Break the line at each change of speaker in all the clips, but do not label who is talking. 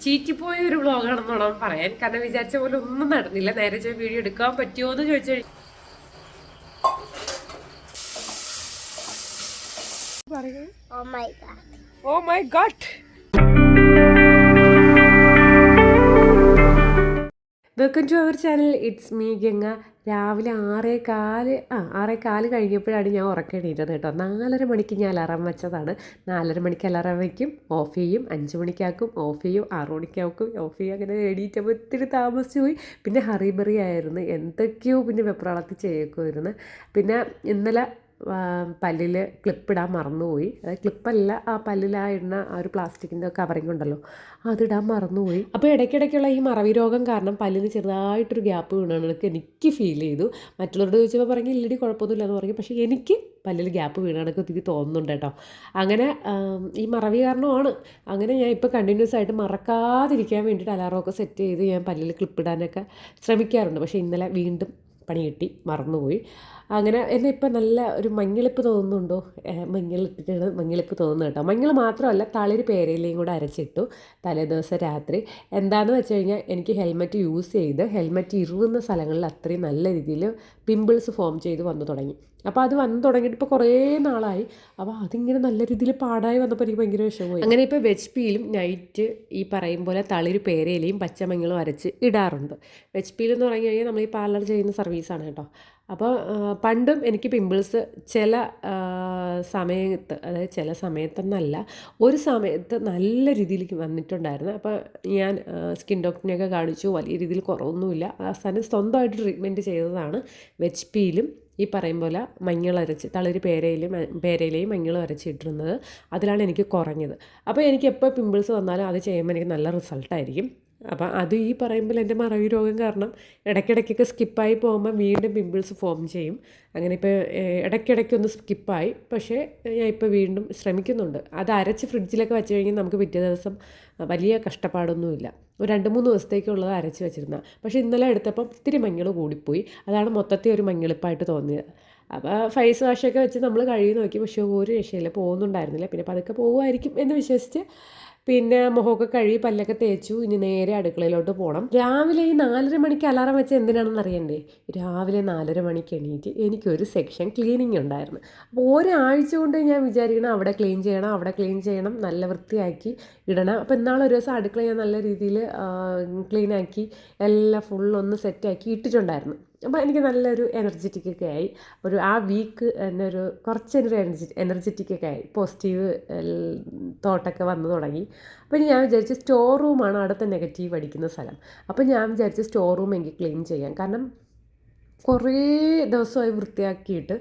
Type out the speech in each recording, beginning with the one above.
ചീറ്റിപ്പോയ ഒരു വ്ളോഗാണെന്നോണം പറയാൻ. കാരണം വിചാരിച്ച പോലെ ഒന്നും നടന്നില്ല. നേരെ വീഡിയോ എടുക്കാൻ പറ്റുമോ എന്ന് ചോദിച്ചു. Oh my god. Welcome to our channel. It's me Ganga. രാവിലെ 6:15 കഴിഞ്ഞപ്പോഴാണ് ഞാൻ ഉറക്കണീറ്റത് കേട്ടോ. 4:30 മണിക്ക് ഞാൻ അലാറം വെച്ചതാണ്. 4:30 മണിക്ക് അലാറം വയ്ക്കും, ഓഫ് ചെയ്യും. 5 മണിക്കാക്കും, ഓഫ് ചെയ്യും. 6 മണിക്കാക്കും, ഓഫ് ചെയ്യും. അങ്ങനെ എണീറ്റപ്പോൾ ഒത്തിരി താമസിച്ച് പോയി. പിന്നെ ഹറിബറി ആയിരുന്നു, എന്തൊക്കെയോ പിന്നെ വെപ്രാളത്തിൽ ചെയ്യേക്കുമായിരുന്നു. പിന്നെ ഇന്നലെ പല്ലിൽ ക്ലിപ്പിടാൻ മറന്നുപോയി. അതായത് ക്ലിപ്പല്ല, ആ പല്ലിലായിരുന്ന ആ ഒരു പ്ലാസ്റ്റിക്കിൻ്റെ കവറിങ് ഉണ്ടല്ലോ, അതിടാൻ മറന്നുപോയി. അപ്പോൾ ഇടയ്ക്കിടയ്ക്കുള്ള ഈ മറവി രോഗം കാരണം പല്ലിന് ചെറുതായിട്ടൊരു ഗ്യാപ്പ് വീണാണെന്നൊക്കെ എനിക്ക് ഫീൽ ചെയ്തു. മറ്റുള്ളവരോട് ചോദിച്ചപ്പോൾ പറഞ്ഞു ഇല്ലടി കുഴപ്പമൊന്നുമില്ല എന്ന് പറഞ്ഞു. പക്ഷേ എനിക്ക് പല്ലിൽ ഗ്യാപ്പ് വീണാണെന്നൊക്കെ ഒത്തിരി തോന്നുന്നുണ്ട് കേട്ടോ. അങ്ങനെ ഈ മറവി കാരണമാണ്. അങ്ങനെ ഞാൻ ഇപ്പോൾ കണ്ടിന്യൂസ് ആയിട്ട് മറക്കാതിരിക്കാൻ വേണ്ടിയിട്ട് അലാറമൊക്കെ സെറ്റ് ചെയ്ത് ഞാൻ പല്ലിൽ ക്ലിപ്പിടാനൊക്കെ ശ്രമിക്കാറുണ്ട്. പക്ഷേ ഇന്നലെ വീണ്ടും പണി കിട്ടി, മറന്നുപോയി. അങ്ങനെ എന്നെ ഇപ്പം നല്ല ഒരു മഞ്ഞളിപ്പ് തോന്നുന്നുണ്ടോ? മഞ്ഞളിപ്പ് തോന്നുന്നു കേട്ടോ. മഞ്ഞൾ മാത്രമല്ല, തളിര് പേരയിലയും കൂടെ അരച്ചിട്ടു തലേദിവസം രാത്രി. എന്താണെന്ന് വെച്ച് കഴിഞ്ഞാൽ എനിക്ക് ഹെൽമെറ്റ് യൂസ് ചെയ്ത് ഹെൽമെറ്റ് ഇറുകുന്ന സ്ഥലങ്ങളിൽ അത്രയും നല്ല രീതിയിൽ പിമ്പിൾസ് ഫോം ചെയ്ത് വന്നു തുടങ്ങി. അപ്പോൾ അത് വന്നു തുടങ്ങിയിട്ട് ഇപ്പോൾ കുറേ നാളായി. അപ്പോൾ അതിങ്ങനെ നല്ല രീതിയിൽ പാടായി വന്നപ്പോൾ എനിക്ക് ഭയങ്കര വിഷമമായി. അങ്ങനെ ഇപ്പോൾ വെജ് പീലും നൈറ്റ് ഈ പറയും പോലെ തളിര് പേരയിലയും പച്ചമഞ്ഞളും അരച്ച് ഇടാറുണ്ട്. വെജ് പീൽ എന്ന് പറഞ്ഞു കഴിഞ്ഞാൽ നമ്മൾ ഈ പാർലർ ചെയ്യുന്ന സർവീസാണ് കേട്ടോ. അപ്പോൾ പണ്ടും എനിക്ക് പിമ്പിൾസ് ചില സമയത്ത്, അതായത് ചില സമയത്തെന്നല്ല, ഒരു സമയത്ത് നല്ല രീതിയിലേക്ക് വന്നിട്ടുണ്ടായിരുന്നു. അപ്പോൾ ഞാൻ സ്കിൻ ഡോക്ടറിനെയൊക്കെ കാണിച്ചു, വലിയ രീതിയിൽ കുറവൊന്നുമില്ല. അവസാനം സ്വന്തമായിട്ട് ട്രീറ്റ്മെൻറ്റ് ചെയ്തതാണ് വെജ് പീലും ഈ പറയും പോലെ മഞ്ഞളരച്ച് തളിര് പേരയിലയും മഞ്ഞളും അരച്ചിട്ടിരുന്നത്. അതിലാണ് എനിക്ക് കുറഞ്ഞത്. അപ്പോൾ എനിക്ക് എപ്പോൾ പിമ്പിൾസ് വന്നാലും അത് ചെയ്യുമ്പോൾ എനിക്ക് നല്ല റിസൾട്ടായിരിക്കും. അപ്പം അത് ഈ പറയുമ്പോൾ എൻ്റെ മറവി രോഗം കാരണം ഇടയ്ക്കിടയ്ക്കൊക്കെ സ്കിപ്പായി പോകുമ്പോൾ വീണ്ടും പിമ്പിൾസ് ഫോം ചെയ്യും. അങ്ങനെ ഇപ്പോൾ ഇടയ്ക്കിടയ്ക്കൊന്ന് സ്കിപ്പായി. പക്ഷേ ഞാൻ ഇപ്പോൾ വീണ്ടും ശ്രമിക്കുന്നുണ്ട്. അത് അരച്ച് ഫ്രിഡ്ജിലൊക്കെ വെച്ച് കഴിഞ്ഞാൽ നമുക്ക് പിറ്റേ ദിവസം വലിയ കഷ്ടപ്പാടൊന്നുമില്ല. ഒരു 2-3 ദിവസത്തേക്കുള്ളത് അരച്ച് വെച്ചിരുന്ന. പക്ഷേ ഇന്നലെ എടുത്തപ്പം ഇത്തിരി മഞ്ഞൾ കൂടിപ്പോയി. അതാണ് മൊത്തത്തിൽ ഒരു മഞ്ഞളിപ്പായിട്ട് തോന്നിയത്. അപ്പോൾ ഫേസ് വാഷൊക്കെ വെച്ച് നമ്മൾ കഴുകി നോക്കി. പക്ഷേ ഒരു രക്ഷയില്ല, പോകുന്നുണ്ടായിരുന്നില്ല. പിന്നെ പതുക്കെ പോകുമായിരിക്കും എന്ന് വിശ്വസിച്ച് പിന്നെ മുഖമൊക്കെ കഴുകി പല്ലൊക്കെ തേച്ചു. ഇനി നേരെ അടുക്കളയിലോട്ട് പോകണം. രാവിലെ ഈ 4:30 മണിക്ക് അലാറം വെച്ച് എന്തിനാണെന്ന് അറിയണ്ടേ? രാവിലെ 4:30 മണിക്ക് എണീറ്റ് എനിക്കൊരു സെക്ഷൻ ക്ലീനിങ് ഉണ്ടായിരുന്നു. അപ്പോൾ ഒരാഴ്ച കൊണ്ട് ഞാൻ വിചാരിക്കണം അവിടെ ക്ലീൻ ചെയ്യണം, നല്ല വൃത്തിയാക്കി ഇടണം. അപ്പോൾ ഇന്നാളൊരു ദിവസം അടുക്കള ഞാൻ നല്ല രീതിയിൽ ക്ലീനാക്കി എല്ലാം ഫുള്ളൊന്ന് സെറ്റാക്കി ഇട്ടിട്ടുണ്ടായിരുന്നു. അപ്പോൾ എനിക്ക് നല്ലൊരു എനർജറ്റിക്കൊക്കെ ആയി. ആ വീക്ക് എന്നെ കുറച്ചൊരു എനർജറ്റിക്കൊക്കെ ആയി. പോസിറ്റീവ് തോട്ടൊക്കെ വന്നു തുടങ്ങി. അപ്പോൾ ഞാൻ വിചാരിച്ചു സ്റ്റോർ റൂമാണ് അടുത്ത നെഗറ്റീവ് അടിക്കുന്ന സ്ഥലം. അപ്പോൾ ഞാൻ വിചാരിച്ചു സ്റ്റോർ റൂം എനിക്ക് ക്ലീൻ ചെയ്യാം. കാരണം കുറേ ദിവസമായി വൃത്തിയാക്കിയിട്ട്.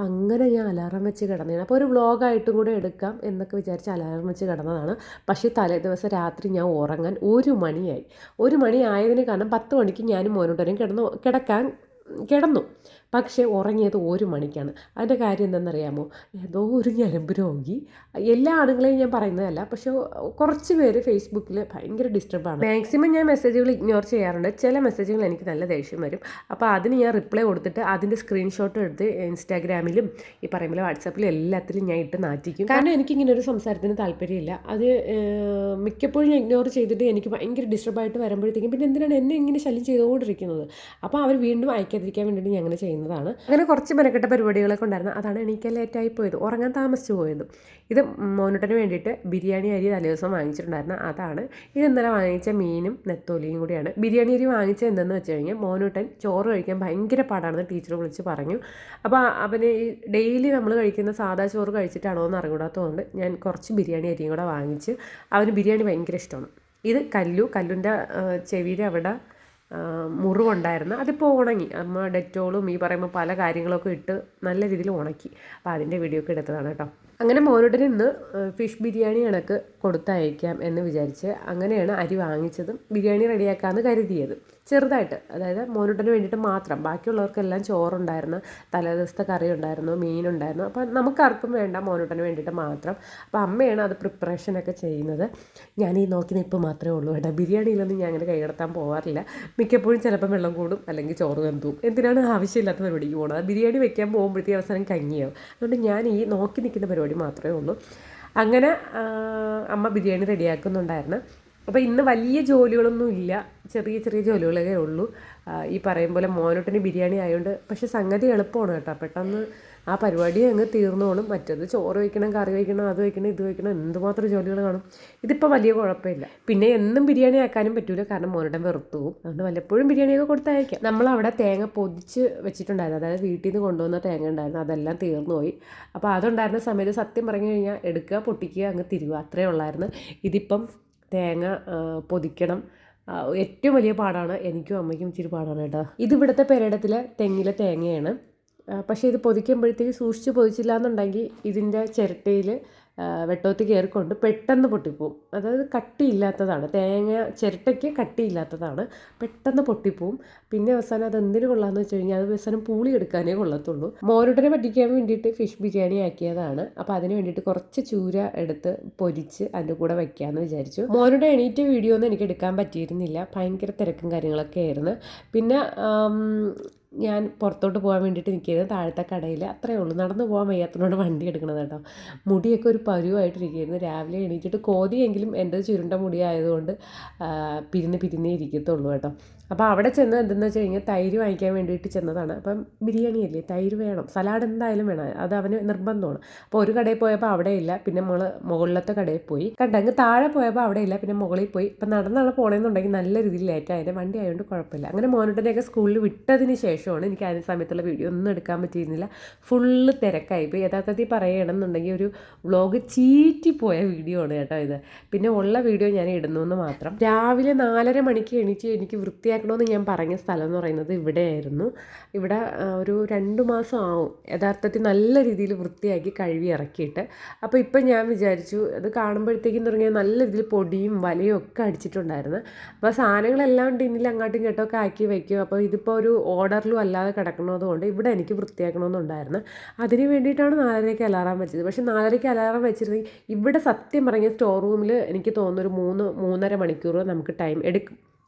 അങ്ങനെ ഞാൻ അലാറം വെച്ച് കിടന്നതാണ്. അപ്പോൾ ഒരു വ്ളോഗായിട്ടും കൂടെ എടുക്കാം എന്നൊക്കെ വിചാരിച്ച് അലാറം വെച്ച് കിടന്നതാണ്. പക്ഷേ തലേ ദിവസം രാത്രി ഞാൻ ഉറങ്ങാൻ 1 മണിയായി. 1 മണി ആയതിന് കാരണം 10 മണിക്ക് ഞാനും മോനോട്ടനും കിടന്നു. പക്ഷേ ഉറങ്ങിയത് 1 മണിക്കാണ്. അതിൻ്റെ കാര്യം എന്താണെന്നറിയാമോ? ഏതോ ഒരു ഞരമ്പ് രോഗി, എല്ലാ ആളുകളെയും ഞാൻ പറയുന്നതല്ല, പക്ഷേ കുറച്ച് പേര് ഫേസ്ബുക്കിൽ ഭയങ്കര ഡിസ്റ്റർബാണ്. മാക്സിമം ഞാൻ മെസ്സേജുകൾ ഇഗ്നോർ ചെയ്യാറുണ്ട്. ചില മെസ്സേജുകൾ എനിക്ക് നല്ല ദേഷ്യം വരും. അപ്പോൾ അതിന് ഞാൻ റിപ്ലൈ കൊടുത്തിട്ട് അതിൻ്റെ സ്ക്രീൻഷോട്ട് എടുത്ത് ഇൻസ്റ്റാഗ്രാമിലും ഈ പറയുമ്പോൾ വാട്സാപ്പിലും എല്ലാത്തിലും ഞാൻ ഇട്ട് നാറ്റിക്കും. കാരണം എനിക്കിങ്ങനെ ഒരു സംസാരത്തിന് താല്പര്യമില്ല. അത് മിക്കപ്പോഴും ഞാൻ ഇഗ്നോർ ചെയ്തിട്ട് എനിക്ക് ഭയങ്കര ഡിസ്റ്റർബായിട്ട് വരുമ്പോഴത്തേക്കും പിന്നെ എന്തിനാണ് എന്നെ ഇങ്ങനെ ശല്യം ചെയ്തുകൊണ്ടിരിക്കുന്നത്? അപ്പോൾ അവർ വീണ്ടും അയക്കാതിരിക്കാൻ വേണ്ടിയിട്ട് ഞാൻ അങ്ങനെ ചെയ്യുന്നതാണ്. അങ്ങനെ കുറച്ച് മെനക്കെട്ട പരിപാടികളൊക്കെ ഉണ്ടായിരുന്നു. അതാണ് എണീക്കാൻ ലേറ്റായി പോയത്, ഉറങ്ങാൻ താമസിച്ചു പോയത്. ഇത് മോനോട്ടന് വേണ്ടിയിട്ട് ബിരിയാണി അരി തലേദിവസം വാങ്ങിച്ചിട്ടുണ്ടായിരുന്നു. അതാണ് ഇത്. ഇന്നലെ വാങ്ങിച്ച മീനും നെത്തോലിയും കൂടിയാണ്. ബിരിയാണി അരി വാങ്ങിച്ചത് എന്തെന്ന് വെച്ച് കഴിഞ്ഞാൽ മോനോട്ടൻ ചോറ് കഴിക്കാൻ ഭയങ്കര പാടാണെന്ന് ടീച്ചർ വിളിച്ച് പറഞ്ഞു. അപ്പോൾ അവന് ഈ ഡെയിലി നമ്മൾ കഴിക്കുന്ന സാധാ ചോറ് കഴിച്ചിട്ടാണോ എന്ന് അറിഞ്ഞൂടാത്തതുകൊണ്ട് ഞാൻ കുറച്ച് ബിരിയാണി അരിയും കൂടെ വാങ്ങിച്ച്. അവന് ബിരിയാണി ഭയങ്കര ഇഷ്ടമാണ്. ഇത് കല്ലുൻ്റെ ചെവിയുടെ അവിടെ മുറിവുണ്ടായിരുന്നു. അതിപ്പോൾ ഉണങ്ങി. അമ്മ ഡെറ്റോളും ഈ പറയുമ്പോൾ പല കാര്യങ്ങളൊക്കെ ഇട്ട് നല്ല രീതിയിൽ ഉണക്കി. അപ്പോൾ അതിൻ്റെ വീഡിയോ ഒക്കെ എടുത്തതാണ് കേട്ടോ. അങ്ങനെ മോനോട്ടന് ഇന്ന് ഫിഷ് ബിരിയാണി കണക്ക് കൊടുത്തയക്കാം എന്ന് വിചാരിച്ച് അങ്ങനെയാണ് അരി വാങ്ങിച്ചതും ബിരിയാണി റെഡിയാക്കാമെന്ന് കരുതിയത്. ചെറുതായിട്ട്, അതായത് മോനോട്ടന് വേണ്ടിയിട്ട് മാത്രം. ബാക്കിയുള്ളവർക്കെല്ലാം ചോറുണ്ടായിരുന്നു, തലേദിവസത്തെ കറി ഉണ്ടായിരുന്നു, മീനുണ്ടായിരുന്നു. അപ്പം നമുക്കാർക്കും വേണ്ട, മോനോട്ടന് വേണ്ടിയിട്ട് മാത്രം. അപ്പോൾ അമ്മയാണ് അത് പ്രിപ്പറേഷനൊക്കെ ചെയ്യുന്നത്. ഞാൻ ഈ നോക്കി നിൽപ്പ് മാത്രമേ ഉള്ളൂ കേട്ടോ. ബിരിയാണിയിലൊന്നും ഞാൻ അങ്ങനെ കൈകടത്താൻ പോകാറില്ല. മിക്കപ്പോഴും ചിലപ്പം വെള്ളം കൂടും, അല്ലെങ്കിൽ ചോറ് വെന്തും. എന്തിനാണ് ആവശ്യമില്ലാത്ത പരിപാടിക്ക് പോകുന്നത്? ബിരിയാണി വെക്കാൻ പോകുമ്പോഴത്തേക്ക് അവസാനം കഞ്ഞിയാവും. അതുകൊണ്ട് ഞാൻ ഈ നോക്കി നിൽക്കുന്ന പരിപാടി മാത്രമേ ഉള്ളൂ. അങ്ങനെ അമ്മ ബിരിയാണി റെഡിയാക്കുന്നുണ്ടായിരുന്നു. അപ്പോൾ ഇന്ന് വലിയ ജോലികളൊന്നും ഇല്ല, ചെറിയ ചെറിയ ജോലികളൊക്കെ ഉള്ളൂ. ഈ പറയും പോലെ മോനോട്ടിന് ബിരിയാണി ആയതുകൊണ്ട്, പക്ഷേ സംഗതി എളുപ്പമാണ് കേട്ടോ, പെട്ടെന്ന് ആ പരിപാടി അങ്ങ് തീർന്നോളും. മറ്റേത് ചോറ് വയ്ക്കണം, കറി വയ്ക്കണം, അത് വയ്ക്കണം, ഇത് വയ്ക്കണം, എന്തുമാത്രം ജോലികൾ കാണും. ഇതിപ്പോൾ വലിയ കുഴപ്പമില്ല. പിന്നെ എന്നും ബിരിയാണി ആക്കാനും പറ്റില്ല, കാരണം മോനോട്ടൻ വെറുത്തു പോകും. അതുകൊണ്ട് വല്ലപ്പോഴും ബിരിയാണിയൊക്കെ കൊടുത്തയക്കാം. നമ്മളവിടെ തേങ്ങ പൊതിച്ച് വെച്ചിട്ടുണ്ടായിരുന്നു, അതായത് വീട്ടിൽ നിന്ന് കൊണ്ടുവന്ന തേങ്ങ ഉണ്ടായിരുന്നു, അതെല്ലാം തീർന്നു പോയി. അപ്പോൾ അതുണ്ടായിരുന്ന സമയത്ത് സത്യം പറഞ്ഞു കഴിഞ്ഞാൽ എടുക്കുക, പൊട്ടിക്കുക, അങ്ങ് തിരുവുക, അത്രേ ഉള്ളായിരുന്നു. ഇതിപ്പം തേങ്ങ പൊതിക്കണം, ഏറ്റവും വലിയ പാടാണ്. എനിക്കും അമ്മയ്ക്കും ഇച്ചിരി പാടാണ് കേട്ടോ. ഇതിവിടുത്തെ പെരയിടത്തിലെ തെങ്ങിലെ തേങ്ങയാണ്. പക്ഷേ ഇത് പൊതിക്കുമ്പോഴത്തേക്ക് സൂക്ഷിച്ച് പൊതിച്ചില്ല എന്നുണ്ടെങ്കിൽ ഇതിൻ്റെ ചിരട്ടയിൽ വെട്ടോത്തി കയറിക്കൊണ്ട് പെട്ടെന്ന് പൊട്ടിപ്പോവും. അതായത് കട്ടിയില്ലാത്തതാണ്, തേങ്ങ ചിരട്ടയ്ക്ക് കട്ടിയില്ലാത്തതാണ്, പെട്ടെന്ന് പൊട്ടിപ്പോവും. പിന്നെ അവസാനം അത് എന്തിനു കൊള്ളാമെന്ന് വെച്ച് കഴിഞ്ഞാൽ അത് അവസാനം പൂളി എടുക്കാനേ കൊള്ളത്തുള്ളൂ. മോരുടനെ പറ്റിക്കാൻ വേണ്ടിയിട്ട് ഫിഷ് ബിരിയാണി ആക്കിയതാണ്. അപ്പോൾ അതിന് വേണ്ടിയിട്ട് കുറച്ച് ചൂര എടുത്ത് പൊരിച്ച് അതിൻ്റെ കൂടെ വയ്ക്കാമെന്ന് വിചാരിച്ചു. മോരുടെ എണീറ്റ് വീഡിയോ ഒന്നും എനിക്ക് എടുക്കാൻ പറ്റിയിരുന്നില്ല, ഭയങ്കര തിരക്കും കാര്യങ്ങളൊക്കെ ആയിരുന്നു. പിന്നെ ഞാൻ പുറത്തോട്ട് പോകാൻ വേണ്ടിയിട്ട് നിൽക്കുന്നത് താഴത്തെ കടയിൽ, അത്രയേ ഉള്ളൂ. നടന്നു പോകാൻ വയ്യാത്തതുകൊണ്ട് വണ്ടി എടുക്കണത് കേട്ടോ. മുടിയൊക്കെ ഒരു പരുവായിട്ടിരിക്കുകയായിരുന്നു. രാവിലെ എണീറ്റിട്ട് കോതിയെങ്കിലും എൻ്റെ ചുരുണ്ട മുടി ആയതുകൊണ്ട് പിരിഞ്ഞേ ഇരിക്കത്തുള്ളൂ കേട്ടോ. അപ്പോൾ അവിടെ ചെന്ന് എന്തെന്ന് വെച്ച് കഴിഞ്ഞാൽ തൈര് വാങ്ങിക്കാൻ വേണ്ടിയിട്ട് ചെന്നതാണ്. അപ്പം ബിരിയാണി അല്ലേ, തൈര് വേണം, സലാഡ് എന്തായാലും വേണം, അത് അവന് നിർബന്ധമാണ്. അപ്പോൾ ഒരു കടയിൽ പോയപ്പോൾ അവിടെ ഇല്ല, പിന്നെ മുകളിലത്തെ കടയിൽ പോയി കണ്ടെങ്കിൽ താഴെ പോയപ്പോൾ അവിടെ ഇല്ല, പിന്നെ മുകളിൽ പോയി. ഇപ്പം നടന്നാണ് പോകണമെന്നുണ്ടെങ്കിൽ നല്ല രീതിയിൽ ലേറ്റ് ആയത്, വണ്ടി ആയതുകൊണ്ട് കുഴപ്പമില്ല. അങ്ങനെ മോനോട്ടനെയൊക്കെ സ്കൂളിൽ വിട്ടതിന് ശേഷമാണ് എനിക്ക് അതിന് സമയത്തുള്ള വീഡിയോ ഒന്നും എടുക്കാൻ പറ്റിയിരുന്നില്ല, ഫുള്ള് തിരക്കായി. ഇപ്പോൾ യഥാർത്ഥത്തിൽ പറയണമെന്നുണ്ടെങ്കിൽ ഒരു വ്ളോഗ് ചീറ്റിപ്പോയ വീഡിയോ ആണ് കേട്ടോ ഇത്. പിന്നെ ഉള്ള വീഡിയോ ഞാൻ ഇടുന്നു എന്ന് മാത്രം. രാവിലെ 4:30 മണിക്ക് എണീറ്റ് എനിക്ക് വൃത്തിയാക്കണമെന്ന് ഞാൻ പറഞ്ഞ സ്ഥലം എന്ന് പറയുന്നത് ഇവിടെയായിരുന്നു. ഇവിടെ ഒരു 2 മാസം ആവും യഥാർത്ഥത്തിൽ നല്ല രീതിയിൽ വൃത്തിയാക്കി കഴുകി ഇറക്കിയിട്ട്. അപ്പോൾ ഇപ്പം ഞാൻ വിചാരിച്ചു, അത് കാണുമ്പോഴത്തേക്കും തുടങ്ങിയ നല്ല രീതിയിൽ പൊടിയും വലയും ഒക്കെ അടിച്ചിട്ടുണ്ടായിരുന്നു. അപ്പോൾ സാധനങ്ങളെല്ലാം ടിന്നിൽ അങ്ങോട്ടും ഇങ്ങോട്ടൊക്കെ ആക്കി വയ്ക്കും. അപ്പോൾ ഇതിപ്പോൾ ഒരു ഓർഡറിലും അല്ലാതെ കിടക്കുന്നതുകൊണ്ട് ഇവിടെ എനിക്ക് വൃത്തിയാക്കണമെന്നുണ്ടായിരുന്നു. അതിന് വേണ്ടിയിട്ടാണ് 4:30 അലാറം വെച്ചത്. പക്ഷേ 4:30 അലാറം വെച്ചിരുന്നെങ്കിൽ ഇവിടെ സത്യം പറഞ്ഞ സ്റ്റോർ റൂമിൽ എനിക്ക് തോന്നുന്നു ഒരു 3-3.5 മണിക്കൂർ നമുക്ക് ടൈം എടുക്കും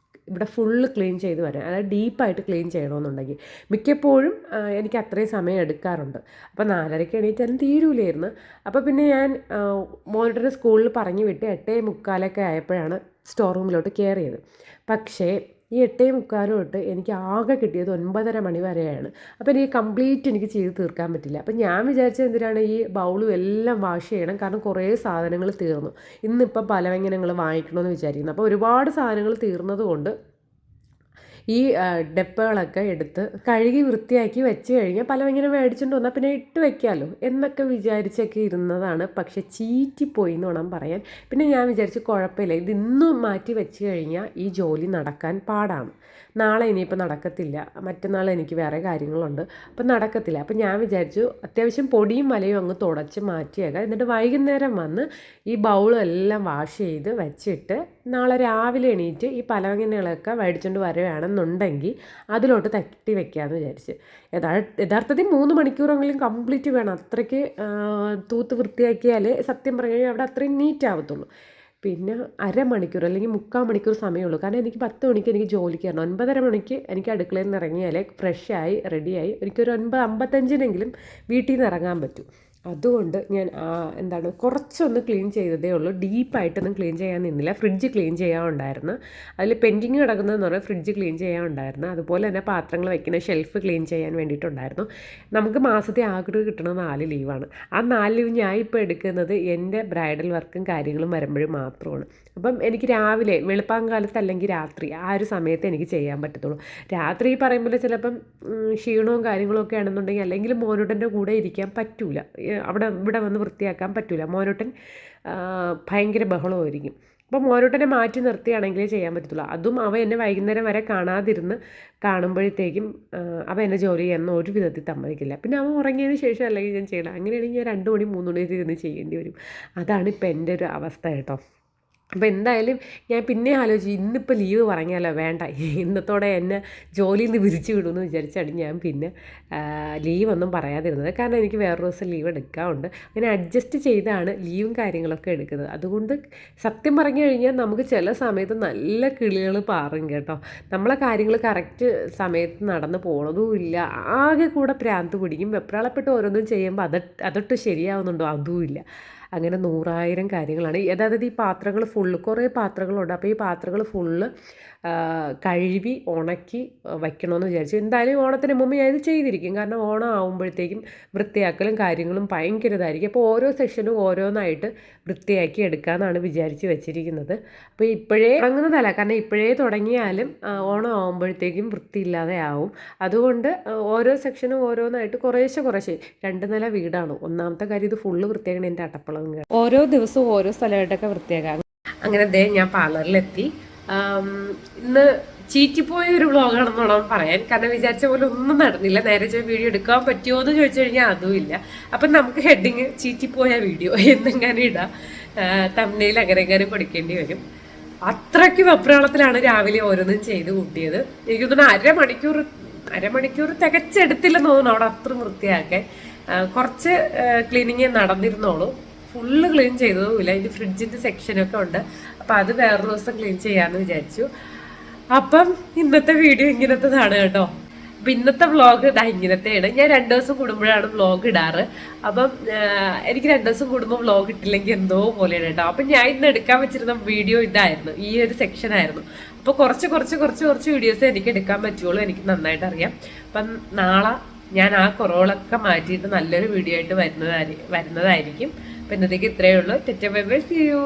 ഇവിടെ ഫുള്ള് ക്ലീൻ ചെയ്ത് വരാൻ. അതായത് ഡീപ്പായിട്ട് ക്ലീൻ ചെയ്യണമെന്നുണ്ടെങ്കിൽ മിക്കപ്പോഴും എനിക്ക് അത്രയും സമയം എടുക്കാറുണ്ട്. അപ്പോൾ 4:30 എണീറ്റാലും തീരൂലായിരുന്നു. അപ്പോൾ പിന്നെ ഞാൻ മോനിട്ടറെ സ്കൂളിൽ പറഞ്ഞു വിട്ട് 8:45 ആയപ്പോഴാണ് സ്റ്റോർ റൂമിലോട്ട് കയറിയത്. പക്ഷേ ഈ 8:45 തൊട്ട് എനിക്ക് ആകെ കിട്ടിയത് 9:30 മണി വരെയാണ്. അപ്പോൾ എനിക്ക് കംപ്ലീറ്റ് എനിക്ക് ചെയ്ത് തീർക്കാൻ പറ്റില്ല. അപ്പോൾ ഞാൻ വിചാരിച്ചത് എന്തിനാണ് ഈ ബൗളും എല്ലാം വാഷ് ചെയ്യണം, കാരണം കുറേ സാധനങ്ങൾ തീർന്നു. ഇന്നിപ്പോൾ പലവ്യഞ്ജനങ്ങൾ വാങ്ങിക്കണമെന്ന് വിചാരിക്കുന്നു. അപ്പോൾ ഒരുപാട് സാധനങ്ങൾ തീർന്നത് കൊണ്ട് ഈ ഡപ്പകളൊക്കെ എടുത്ത് കഴുകി വൃത്തിയാക്കി വെച്ച് കഴിഞ്ഞാൽ പലവ്യഞ്ജനം മേടിച്ചുകൊണ്ട് വന്നാൽ പിന്നെ ഇട്ട് വെക്കാമല്ലോ എന്നൊക്കെ വിചാരിച്ചൊക്കെ ഇരുന്നതാണ്. പക്ഷെ ചീറ്റിപ്പോയി എന്ന് വേണം പറയാൻ. പിന്നെ ഞാൻ വിചാരിച്ചു കുഴപ്പമില്ല, ഇത് ഇന്നും മാറ്റി വെച്ച് കഴിഞ്ഞാൽ ഈ ജോലി നടക്കാൻ പാടാണ്. നാളെ ഇനിയിപ്പോൾ നടക്കത്തില്ല, മറ്റന്നാൾ എനിക്ക് വേറെ കാര്യങ്ങളുണ്ട്, അപ്പം നടക്കത്തില്ല. അപ്പം ഞാൻ വിചാരിച്ചു അത്യാവശ്യം പൊടിയും വലയും അങ്ങ് തുടച്ച് മാറ്റിയേക്കാം. എന്നിട്ട് വൈകുന്നേരം വന്ന് ഈ ബൗളും എല്ലാം വാഷ് ചെയ്ത് വെച്ചിട്ട് നാളെ രാവിലെ എണീറ്റ് ഈ പലവ്യഞ്ജനങ്ങളൊക്കെ മേടിച്ചുകൊണ്ട് വരുവാണെന്നുണ്ടെങ്കിൽ അതിലോട്ട് തട്ടി വെക്കാമെന്ന് വിചാരിച്ച്. യഥാർത്ഥത്തിൽ 3 മണിക്കൂറെങ്കിലും കംപ്ലീറ്റ് വേണം. അത്രയ്ക്ക് തൂത്ത് വൃത്തിയാക്കിയാൽ സത്യം പറഞ്ഞു കഴിഞ്ഞാൽ അവിടെ അത്രയും നീറ്റ് ആവത്തുള്ളൂ. പിന്നെ അരമണിക്കൂർ അല്ലെങ്കിൽ 3/4 മണിക്കൂർ സമയമുള്ളൂ. കാരണം എനിക്ക് 10 മണിക്ക് എനിക്ക് ജോലിക്ക് വരണം. 9:30 മണിക്ക് എനിക്ക് അടുക്കളയിൽ നിന്ന് ഇറങ്ങിയാലേ ഫ്രഷായി റെഡിയായി എനിക്കൊരു 9:55 വീട്ടിൽ നിന്ന് ഇറങ്ങാൻ പറ്റും. അതുകൊണ്ട് ഞാൻ കുറച്ചൊന്ന് ക്ലീൻ ചെയ്തതേ ഉള്ളൂ, ഡീപ്പായിട്ടൊന്നും ക്ലീൻ ചെയ്യാൻ നിന്നില്ല. ഫ്രിഡ്ജ് ക്ലീൻ ചെയ്യാനുണ്ടായിരുന്നു, അതിൽ പെൻഡിങ് കിടക്കുന്നതെന്ന് പറഞ്ഞാൽ ഫ്രിഡ്ജ് ക്ലീൻ ചെയ്യാനുണ്ടായിരുന്നു. അതുപോലെ തന്നെ പാത്രങ്ങൾ വയ്ക്കുന്ന ഷെൽഫ് ക്ലീൻ ചെയ്യാൻ വേണ്ടിയിട്ടുണ്ടായിരുന്നു. നമുക്ക് മാസത്തെ ആകെ കിട്ടുന്ന 4 ലീവാണ്. ആ 4 ലീവ് ഞാൻ ഇപ്പോൾ എടുക്കുന്നത് എൻ്റെ ബ്രൈഡൽ വർക്കും കാര്യങ്ങളും വരുമ്പോഴും മാത്രമാണ്. അപ്പം എനിക്ക് രാവിലെ വെളുപ്പാങ്കാലത്ത് അല്ലെങ്കിൽ രാത്രി ആ ഒരു സമയത്ത് എനിക്ക് ചെയ്യാൻ പറ്റത്തുള്ളൂ. രാത്രി പറയുമ്പോൾ ചിലപ്പം ക്ഷീണവും കാര്യങ്ങളൊക്കെ ആണെന്നുണ്ടെങ്കിൽ അല്ലെങ്കിൽ മോനോട്ടൻ്റെ കൂടെ ഇരിക്കാൻ പറ്റൂല, ഇവിടെ വന്ന് വൃത്തിയാക്കാൻ പറ്റില്ല. മോനോട്ടൻ ഭയങ്കര ബഹളമായിരിക്കും. അപ്പോൾ മോനോട്ടനെ മാറ്റി നിർത്തിയാണെങ്കിലേ ചെയ്യാൻ പറ്റത്തുള്ളൂ. അതും അവ എന്നെ വൈകുന്നേരം വരെ കാണുമ്പോഴത്തേക്കും അവ എന്നെ ജോലി ചെയ്യാനൊന്നും ഒരു വിധത്തിൽ സമ്മതിക്കില്ല. പിന്നെ അവൻ ഉറങ്ങിയതിന് ശേഷം അല്ലെങ്കിൽ ഞാൻ ചെയ്യണം. അങ്ങനെയാണെങ്കിൽ ഞാൻ 2 മണി 3 മണി ഇരുന്ന് ചെയ്യേണ്ടി വരും. അതാണ് ഇപ്പം എൻ്റെ ഒരു അവസ്ഥ കേട്ടോ. അപ്പോൾ എന്തായാലും ഞാൻ പിന്നെ ആലോചിച്ചു, ഇന്നിപ്പോൾ ലീവ് പറഞ്ഞാലോ, വേണ്ട, ഇന്നത്തോടെ എന്നെ ജോലിയിൽ നിന്ന് വിരിച്ചു വിടുമെന്ന് വിചാരിച്ചാണ് ഞാൻ പിന്നെ ലീവൊന്നും പറയാതിരുന്നത്. കാരണം എനിക്ക് വേറൊരു ദിവസം ലീവ് എടുക്കാറുണ്ട്. അങ്ങനെ അഡ്ജസ്റ്റ് ചെയ്താണ് ലീവും കാര്യങ്ങളൊക്കെ എടുക്കുന്നത്. അതുകൊണ്ട് സത്യം പറഞ്ഞു കഴിഞ്ഞാൽ നമുക്ക് ചില സമയത്ത് നല്ല കിളികൾ പാറും കേട്ടോ. നമ്മളെ കാര്യങ്ങൾ കറക്റ്റ് സമയത്ത് നടന്ന് പോണതുമില്ല, ആകെ കൂടെ പ്രാന്ത് പിടിക്കും. വെപ്രാളപ്പെട്ട് ഓരോന്നും ചെയ്യുമ്പോൾ അതൊട്ട് ശരിയാവുന്നുണ്ടോ അതുമില്ല. അങ്ങനെ 100,000 കാര്യങ്ങളാണ്. അതായത് ഈ പാത്രങ്ങൾ ഫുള്ള് കുറേ പാത്രങ്ങളുണ്ട്. അപ്പോൾ ഈ പാത്രങ്ങൾ ഫുള്ള് കഴുകി ഉണക്കി വയ്ക്കണമെന്ന് വിചാരിച്ചു. എന്തായാലും ഓണത്തിന് മുമ്പ് ഞാൻ ഇത് ചെയ്തിരിക്കും. കാരണം ഓണം ആകുമ്പോഴത്തേക്കും വൃത്തിയാക്കലും കാര്യങ്ങളും ഭയങ്കര ഇതായിരിക്കും. അപ്പോൾ ഓരോ സെക്ഷനും ഓരോന്നായിട്ട് വൃത്തിയാക്കി എടുക്കാമെന്നാണ് വിചാരിച്ച് വെച്ചിരിക്കുന്നത്. അപ്പോൾ ഇപ്പോഴേ തുടങ്ങുന്നതല്ല, കാരണം ഇപ്പോഴേ തുടങ്ങിയാലും ഓണം ആകുമ്പോഴത്തേക്കും വൃത്തിയില്ലാതെ ആവും. അതുകൊണ്ട് ഓരോ സെക്ഷനും ഓരോന്നായിട്ട് കുറേശ്ശെ 2 നില വീടാണ്. ഒന്നാമത്തെ കാര്യം ഇത് ഫുള്ള് വൃത്തിയാക്കണം. എൻ്റെ അട്ടപ്പളം ഓരോ ദിവസവും ഓരോ സ്ഥലമായിട്ടൊക്കെ വൃത്തിയാക്കാം. അങ്ങനെ ഞാൻ പാർലറിലെത്തി. ഇന്ന് ചീറ്റിപ്പോയ ഒരു വ്ളോഗാണെന്നോണം പറയാൻ, കാരണം വിചാരിച്ച പോലെ ഒന്നും നടന്നില്ല. നേരെ വീഡിയോ എടുക്കാൻ പറ്റുമോ എന്ന് ചോദിച്ചു കഴിഞ്ഞാൽ അതുമില്ല. അപ്പം നമുക്ക് ഹെഡിങ് ചീറ്റിപ്പോയ വീഡിയോ എന്നെങ്ങനെ ഇടാം, തമ്മിൽ അങ്ങനെ കൊടുക്കേണ്ടി വരും. അത്രയ്ക്ക് വെപ്രാളത്തിലാണ് രാവിലെ ഓരോന്നും ചെയ്ത് കൂട്ടിയത്. എനിക്ക് തോന്നുന്നു അരമണിക്കൂർ തികച്ചെടുത്തില്ലെന്ന് തോന്നുന്നു അവിടെ അത്ര വൃത്തിയാക്കാൻ. കുറച്ച് ക്ലീനിങ് നടന്നിരുന്നോളൂ, ഫുള്ള് ക്ലീൻ ചെയ്തതുമില്ല. അതിൻ്റെ ഫ്രിഡ്ജിൻ്റെ സെക്ഷനൊക്കെ ഉണ്ട്. അപ്പം അത് വേറൊരു ദിവസം ക്ലീൻ ചെയ്യാമെന്ന് വിചാരിച്ചു. അപ്പം ഇന്നത്തെ വീഡിയോ ഇങ്ങനത്തേതാണ് കേട്ടോ. അപ്പം ഇന്നത്തെ വ്ളോഗ് ഇങ്ങനത്തെയാണ്. ഞാൻ 2 ദിവസം കൂടുമ്പോഴാണ് വ്ളോഗ് ഇടാറ്. അപ്പം എനിക്ക് 2 ദിവസം കൂടുമ്പോൾ വ്ളോഗ് ഇട്ടില്ലെങ്കിൽ എന്തോ പോലെയാണ് കേട്ടോ. അപ്പം ഞാൻ ഇന്ന് എടുക്കാൻ വെച്ചിരുന്ന വീഡിയോ ഇതായിരുന്നു, ഈ ഒരു സെക്ഷനായിരുന്നു. അപ്പോൾ കുറച്ച് വീഡിയോസേ എനിക്ക് എടുക്കാൻ പറ്റുള്ളൂ, എനിക്ക് നന്നായിട്ട് അറിയാം. അപ്പം നാളെ ഞാൻ ആ കുറവുകളൊക്കെ മാറ്റിയിട്ട് നല്ലൊരു വീഡിയോ ആയിട്ട് വരുന്നതായിരിക്കും. അപ്പം ഇന്നത്തേക്ക് ഇത്രയേ ഉള്ളൂ. Tata bye bye, see U.